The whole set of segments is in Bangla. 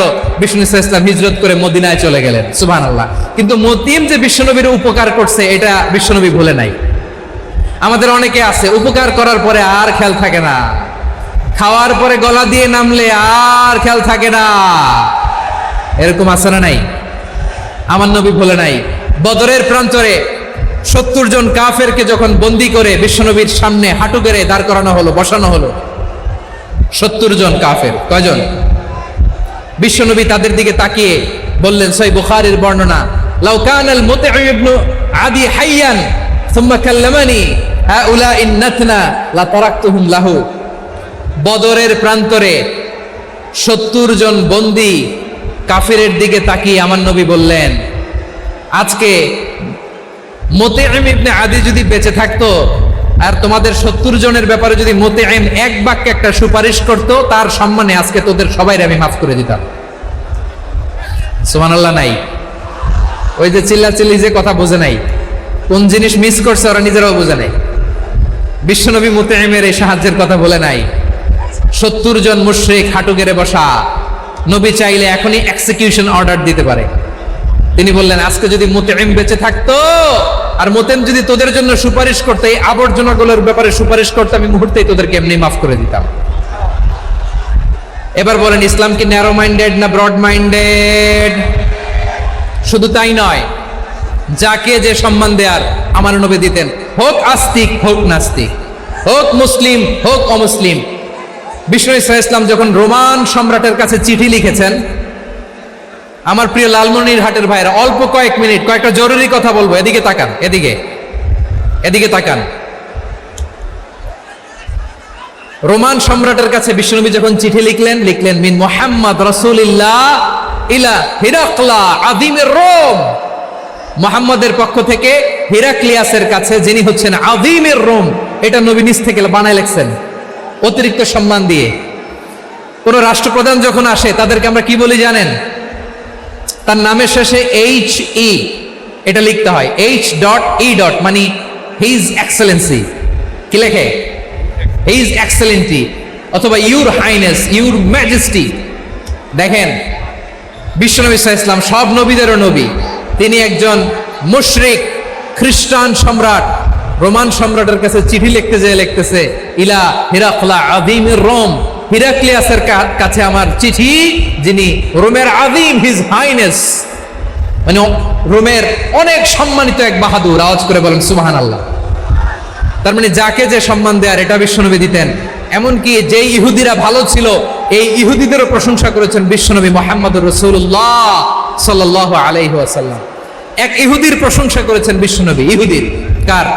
গেল, বিষ্ণু ইসলাম হিজরত করে মদিনায় চলে গেলেন। সুবহানাল্লাহ। কিন্তু মতিম যে বিশ্বনবীর উপকার করছে এটা বিশ্বনবী ভুলে নাই। আমাদের অনেকে আছে উপকার করার পরে আর খেয়াল থাকে না, খাওয়ার পরে গলা দিয়ে নামলে আর খেয়াল থাকে না, এরকম আছে না নাই? আমার নবী ভুলে নাই। বদরের প্রান্তরে 70 জন কাফেরকে যখন বন্দী করে বিশ্বনবীর সামনে হাঁটু গেড়ে দাঁড় করানো হলো, বসানো হলো, 70 জন কাফের। কয়জন? বিশ্বনবী তাদের দিকে তাকিয়ে বললেন, সহিহ বুখারীর বর্ণনা, লাউ কানাল মুতঈম ইবনে আদি হাইয়ান সুম্মা কাল্লামানি হাউলাইন নাতনা লা তারাকতুহুম লাহু। বদরের প্রান্তরে 70 জন বন্দী কাফিরের দিকে তাকিয়ে আমার নবী বললেন, আজকে মুতঈম ইবনে আদি যদি বেঁচে থাকতো আর তোমাদের 70 জনের ব্যাপারে যদি মুতঈম এক বাক্যে একটা সুপারিশ করত, তার সম্মানে আজকে তোদের সবাইকে আমি মাফ করে দিতাম। সুবহানাল্লাহ। নাই ওই যে চিল্লাচিল্লি যে কথা বোঝে নাই, কোন জিনিস মিস করছে ওরা নিজেরাও বোঝে নাই। বিশ্বনবী মুতঈমের এই সাহায্যের কথা বলে নাই। 70 জন মুশরিক হাঁটু গেড়ে বসা, নবী চাইলে এখনই এক্সিকিউশন অর্ডার দিতে পারে। তিনি বললেন, আজকে যদি মুতঈম বেঁচে থাকতো আর মুতঈম যদি তোদের জন্য সুপারিশ করতে, এই আবর্জনাগুলোর ব্যাপারে সুপারিশ করতে, আমি মুহূর্তেই তোদেরকে এমনি মাফ করে দিতাম। এবার বলেন, ইসলাম কি ন্যারো মাইন্ডেড না ব্রড মাইন্ডেড? শুধু তাই নয়, যাকে যে সম্মান দেয়ার আমার নবী দিতেন, হোক আস্তিক হোক নাস্তিক, হোক মুসলিম হোক অমুসলিম। বিষ্ণু ইসলাম যখন রোমান সম্রাটের কাছে চিঠি লিখেছেন, আমার প্রিয় লালমনির হাটের ভাইরা, অল্প কয়েক মিনিট কয়েকটা জরুরি কথা বলবো, এদিকে তাকান, এদিকে তাকান। রোমান সম্রাটের কাছে বিশ্বনবী যখন চিঠি লিখলেন মিন মুহাম্মদ রাসূলিল্লাহ ইলা হিরাকলা আযীমের রোম। মুহাম্মদের পক্ষ থেকে হিরাক্লিয়াসের কাছে, যিনি হচ্ছেন আযীমের রোম। এটা নবী নিজ থেকে বানায় লিখছেন, অতিরিক্ত সম্মান দিয়ে। কোন রাষ্ট্রপ্রধান যখন আসে তাদেরকে আমরা কি বলি জানেন? তার নামের শেষে HE এটা লিখতে হয়, H.E. মানে হিজ এক্সেলেন্সি। কি লেখে? হিজ এক্সেলেন্টি, অথবা ইউর হাইনেস, ইউর ম্যাজেস্টি। দেখেন, বিশ্বনবী সাল্লাল্লাহু আলাইহি ওয়াসাল্লাম সব নবীদেরও নবী। তিনি একজন মুশরিক খ্রিস্টান সম্রাট, রোমান সম্রাটের কাছে চিঠি লিখতে যেয়ে লিখতেছে, ইলা হিরাকলা আযীমের রোম। হিরাক্লিয়াসের কাছে আমার চিঠি, যিনি রোমের আযীম, হিজ হাইনেস, মানে রোমের অনেক সম্মানিত এক বাহাদুর। আওয়াজ করে বলেন সুবহানাল্লাহ। তার মানে যাকে যে সম্মান দেয়ার এটা বিশ্বনবী দিতেন। এমনকি যে ইহুদিরা ভালো ছিল, এই ইহুদিদেরও প্রশংসা করেছেন বিশ্বনবী মুহাম্মদুর রাসূলুল্লাহ সাল্লাল্লাহু আলাইহি ওয়াসাল্লাম। এক ইহুদির প্রশংসা করেছেন বিশ্বনবী। ইহুদির কার?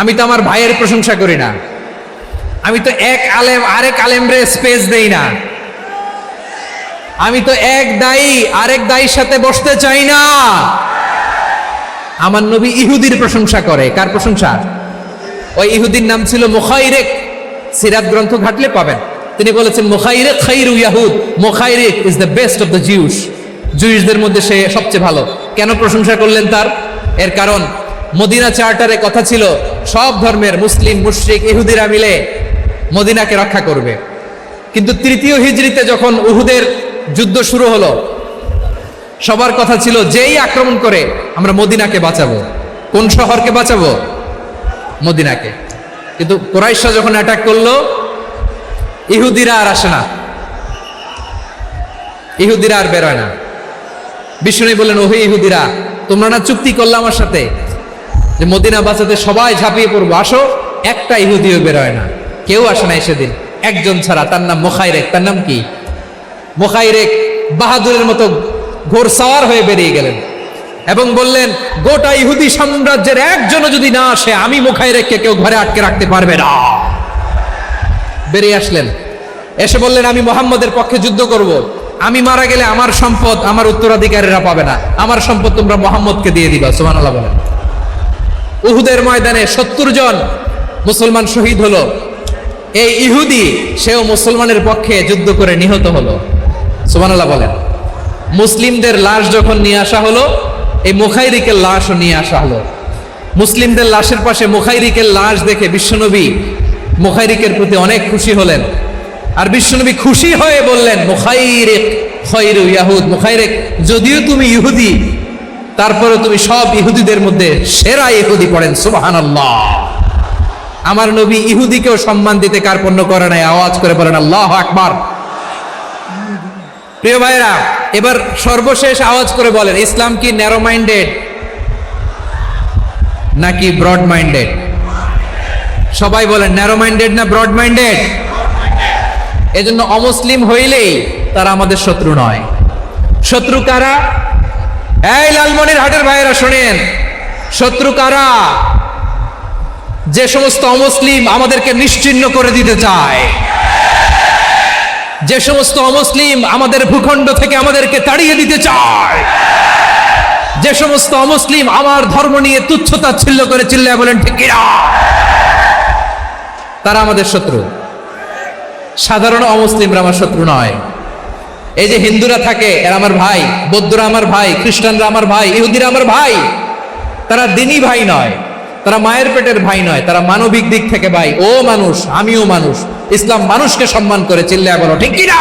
আমি তো আমার ভাইয়ের প্রশংসা করি না, আমি তো এক আলেম আরেক আলেমরে স্পেস দেই না, আমি তো এক দায়ী আরেক দায়ীর সাথে বসতে চাই না। আমার নবী ইহুদির প্রশংসা করে। কার প্রশংসা? ওই ইহুদির নাম ছিল মুখাইরেক। সিরাত গ্রন্থ ঘাটলে পাবেন। তিনি বলেছেন, মুখাইরেক খাইরু ইয়াহুদ, মুখাইরেক is the best of the Jews. জুইসদের মধ্যে সে সবচেয়ে ভালো। কেন প্রশংসা করলেন তার? এর কারণ মদিনা চার্টারে কথা ছিল সব ধর্মের মুসলিম, মুশরিক, ইহুদিরা মিলে মদিনাকে রক্ষা করবে। কিন্তু 3য় হিজরিতে যখন উহুদের যুদ্ধ শুরু হলো, সবার কথা ছিল যেই আক্রমণ করে আমরা মদিনাকে বাঁচাবো। কোন শহরকে বাঁচাবো? মদিনাকে। কিন্তু কুরাইশরা যখন অ্যাটাক করলো, ইহুদিরা আর আসে না, ইহুদিরা আর বেরোয় না। বিষ্ণু বললেন, ওহে ইহুদিরা, তোমরা না চুক্তি করলে আমার সাথে যে মদিনা বাঁচাতে সবাই ঝাঁপিয়ে পড়বো, আসো। একটা ইহুদিও বেরোয় না, কেউ আসে না সেদিন, একজন ছাড়া। তার নাম মুখাইরেক। তার নাম কি? মুখাইরেক বাহাদুরের মতো ঘোড়সাওয়ার হয়ে বেরিয়ে গেলেন এবং বললেন, গোটা ইহুদি সাম্রাজ্যের একজনও যদি না আসে, আমি মুখাইরেককে কেউ ঘরে আটকে রাখতে পারবে না। বেরিয়ে আসলেন, এসে বললেন, আমি মুহাম্মদের পক্ষে যুদ্ধ করব। আমি মারা গেলে আমার সম্পদ আমার উত্তরাধিকারীরা পাবে না, আমার সম্পদ তোমরা মুহাম্মদকে দিয়ে দিবা। সুবহানাল্লাহ বলেন। উহুদের ময়দানে 70 জন মুসলমান শহীদ হলো। এই ইহুদি, সেও মুসলমানের পক্ষে যুদ্ধ করে নিহত হলো। সুবহানাল্লাহ বলেন। মুসলিমদের লাশ যখন নিয়ে আসা হলো, এই মুখাইরিকের লাশও নিয়ে আসা হলো। মুসলিমদের লাশের পাশে মুখাইরিকের লাশ দেখে বিশ্বনবী মুখাইরিকের প্রতি অনেক খুশি হলেন। আর বিশ্বনবী খুশি হয়ে বললেন, মুখাইরিক খায়রু ইয়াহুদ, মুখাইরিক, যদিও তুমি ইহুদি, তারপরে তুমি সব ইহুদিদের মধ্যে সেরা ইহুদি। পড়েন সুবহানাল্লাহ। আমার নবী ইহুদিকেও সম্মান দিতে কার্পণ্য করে নাই। আওয়াজ করে বলেন আল্লাহু আকবার। প্রিয় ভাইরা, এবার সর্বশেষ আওয়াজ করে বলেন, ইসলাম কি ন্যারো মাইন্ডেড নাকি ব্রড মাইন্ডেড? সবাই বলেন, ন্যারো মাইন্ডেড না ব্রড মাইন্ডেড? এজন্য অমুসলিম হইলেই তারা আমাদের শত্রু নয়। শত্রু কারা? এই লালমনিরহাটের ভাইয়েরা শোনেন, শত্রু কারা? যে সমস্ত অমুসলিম আমাদেরকে নিশ্চিহ্ন করে দিতে চায়, যে সমস্ত অমুসলিম আমাদের ভূখণ্ড থেকে আমাদেরকে তাড়িয়ে দিতে চায়, যে সমস্ত অমুসলিম আমার ধর্ম নিয়ে তুচ্ছতাচ্ছিল্য করে চিল্লায় বলেন ঠিক কিনা, তারা আমাদের শত্রু। সাধারণ অমুসলিমরা আমার শত্রু নয়। এই যে হিন্দুরা থাকে, এরা আমার ভাই, বৌদ্ধরা আমার ভাই, খ্রিস্টানরা আমার ভাই, ইহুদিরা আমার ভাই। তারা দিনই ভাই নয়, তারা মায়ের পেটের ভাই নয়, তারা মানবিক দিক থেকে ভাই। ও মানুষ, আমিও মানুষ। ইসলাম মানুষকে সম্মান করে, চিল্লায় বলো ঠিক কিনা।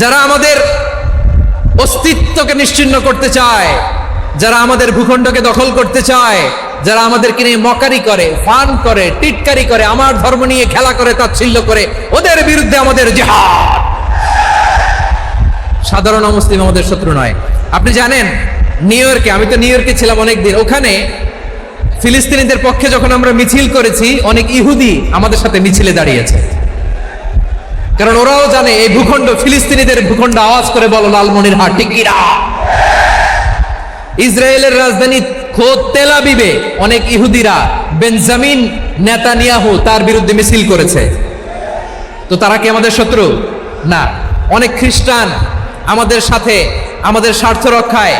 যারা আমাদের অস্তিত্বকে নিশ্চিহ্ন করতে চায়, যারা আমাদের ভূখণ্ডকে দখল করতে চায়, যারা আমাদেরকে নিয়ে মকারি করে, ফান করে, টিটকারি করে, আমার ধর্ম নিয়ে খেলা করে, তাচ্ছিল্য করে, ওদের বিরুদ্ধে আমাদের জিহাদ। সাধারণ মুসলিম আমাদের শত্রু নয়। আপনি জানেন নিউ ইয়র্কে, আমি তো নিউ ইয়র্কে ছিলাম অনেকদিন, ওখানে ফিলিস্তিনিদের পক্ষে যখন আমরা মিছিল করেছি, অনেক ইহুদি আমাদের সাথে মিছিলে দাঁড়িয়েছে। কারণ ওরাও জানে এই ভূখণ্ড ফিলিস্তিনিদের ভূখণ্ড। আওয়াজ করে বলো লালমনিরহাট ঠিক কিনা। ইসরায়েলের রাজধানী খোদ তেল আবিবে অনেক ইহুদিরা বেঞ্জামিন নেতানিয়াহু তার বিরুদ্ধে মিছিল করেছে। তো তারা কি আমাদের শত্রু? না। অনেক খ্রিস্টান আমাদের সাথে আমাদের স্বার্থ রক্ষায়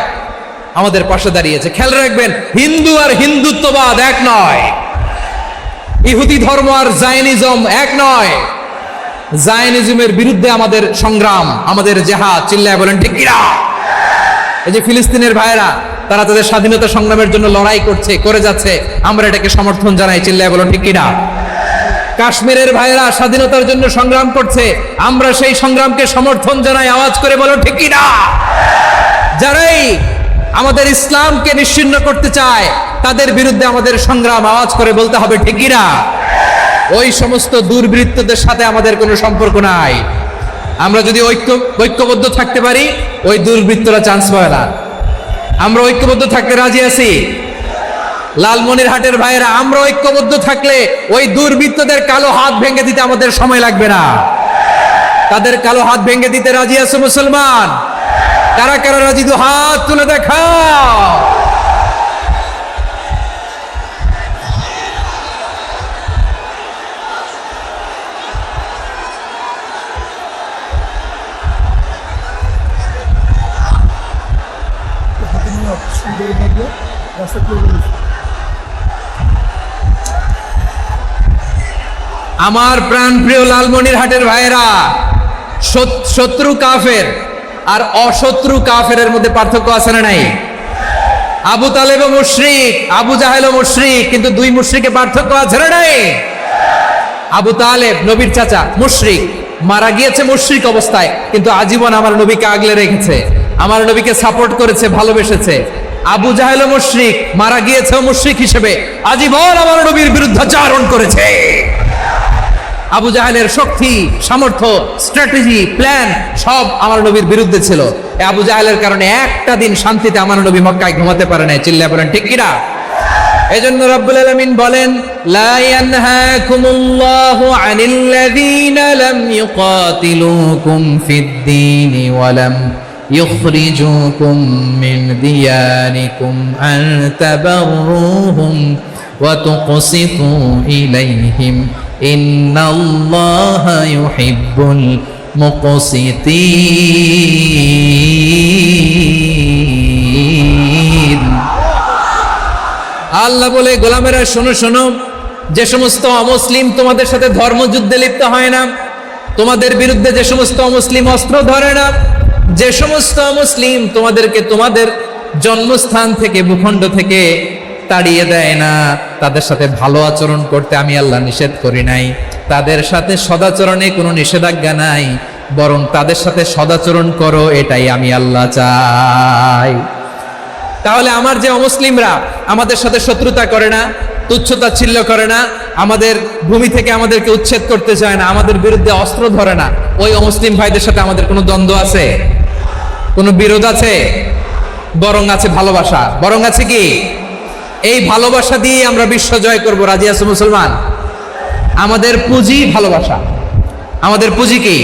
আমাদের পাশে দাঁড়িয়েছে। খেয়াল রাখবেন, হিন্দু আর হিন্দুত্ববাদ এক নয়, ইহুদি ধর্ম আর জায়নিজম এক নয়। জায়নিজমের বিরুদ্ধে আমাদের সংগ্রাম, আমাদের জেহাদ, চিল্লায় বলেন ঠিক কিনা। এই যে ফিলিস্তিনের ভাইরা, তারা তাদের স্বাধীনতা সংগ্রামের জন্য লড়াই করছে, করে যাচ্ছে, আমরা এটাকে সমর্থন জানাই, চিল্লায় বলেন ঠিক কিনা। কাশ্মীরের ভাইরা স্বাধীনতার জন্য সংগ্রাম করছে, আমরা সেই সংগ্রামকে সমর্থন জানাই, আওয়াজ করে বলো ঠিক কিনা। যারাই আমাদের ইসলামকে নিশ্চিহ্ন করতে চায়, তাদের বিরুদ্ধে আমাদের সংগ্রাম, আওয়াজ করে বলতে হবে ঠিক কিনা। ওই সমস্ত দুর্বৃত্তদের সাথে আমাদের কোনো সম্পর্ক নাই। আমরা যদি ঐক্যবদ্ধ থাকতে পারি, ওই দুর্বৃত্তরা চান্স পায় না। আমরা ঐক্যবদ্ধ থাকতে রাজি আছি। লালমনিরহাটের ভাইয়েরা, আমরা ঐক্যবদ্ধ থাকলে ওই দুর্বৃত্তদের কালো হাত ভেঙে দিতে আমাদের সময় লাগবে না। তাদের কালো হাত ভেঙে দিতে রাজি আছে মুসলমান? কারা কারা রাজি? দু হাত তুলে দেখাও। আমার প্রাণপ্রিয় লালমনিরহাটের ভাইয়েরা, শত্রু কাফের আর অশত্রু কাফেরের মধ্যে পার্থক্য আছে না নাই? আবু তালেবও মুশরিক, আবু জাহেলও মুশরিক, কিন্তু দুই মুশরিকে পার্থক্য আছে না নাই? আবু তালেব নবীর চাচা, মুশরিক, মারা গিয়েছে মুশরিক অবস্থায়, কিন্তু আজীবন আমার নবীকে আগলে রেখেছে, আমার নবীকে সাপোর্ট করেছে, ভালোবেসেছে। আবু জাহেলও মুশরিক, মারা গিয়েছে মুশরিক হিসেবে, আজীবন আমার নবীর বিরুদ্ধাচারণ করেছে। আবু জাহেলের শক্তি, সামর্থ্য, স্ট্র্যাটেজি, প্ল্যান সব আমার নবীর বিরুদ্ধে ছিল। আবু জাহেলের কারণে একটা দিন শান্তিতে আমার নবী মক্কায় ঘুমাতে পারে নাই, চিল্লায় বলেন ঠিক কিনা। এজন্য রব্বুল আলামিন বলেন, লা ইয়ানহাকুমুল্লাহু আনিল্লাযীনা লাম ইউকাতিলুকুম ফিদ-দীনি ওয়া লাম ইখরিজুকুম মিন দিয়ারিকুম আন তাবাররুহুম ওয়া তুকসিতু ইলাইহিম ইন্নাল্লাহা ইউহিব্বুল মুকসিতিন। আল্লাহ বলে, গোলামেরা শোনো শোনো, যে সমস্ত অমুসলিম তোমাদের সাথে ধর্মযুদ্ধে লিপ্ত হয় না, তোমাদের বিরুদ্ধে যে সমস্ত অমুসলিম অস্ত্র ধরে না, যে সমস্ত মুসলিম তোমাদেরকে তোমাদের জন্মস্থান থেকে, ভূখণ্ড থেকে তাড়িয়ে দেয় না, তাদের সাথে ভালো আচরণ করতে আমি আল্লাহ নিষেধ করি নাই, তাদের সাথে সদাচরণে কোনো নিষেধাজ্ঞা নাই, বরং তাদের সাথে সদাচরণ করো, এটাই আমি আল্লাহ চাই। তাহলে আমার যে অমুসলিমরা আমাদের সাথে শত্রুতা করে না, তুচ্ছতাচ্ছিল্য করে না, আমাদের ভূমি থেকে আমাদেরকে উচ্ছেদ করতে চায় না, আমাদের বিরুদ্ধে অস্ত্র ধরে না, ওই অমুসলিম ভাইদের সাথে আমাদের কোনো দ্বন্দ্ব আছে? কোনো বিরোধ আছে? বরং আছে ভালোবাসা। বরং আছে কি? এই ভালোবাসা দিয়ে আমরা বিশ্ব জয় করব। রাজি আছো মুসলমান? আমাদের পুঁজি ভালোবাসা। আমাদের পুঁজি কি?